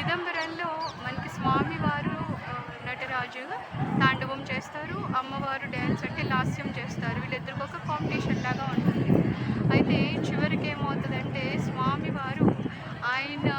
చిదంబరంలో మనకి స్వామివారు నటరాజు తాండవం చేస్తారు. అమ్మవారు డ్యాన్స్ అంటే లాస్యం చేస్తారు. వీళ్ళిద్దరికి ఒక కాంపిటీషన్ లాగా ఉంటుంది. అయితే చివరికి ఏమవుతుందంటే స్వామివారు ఆయన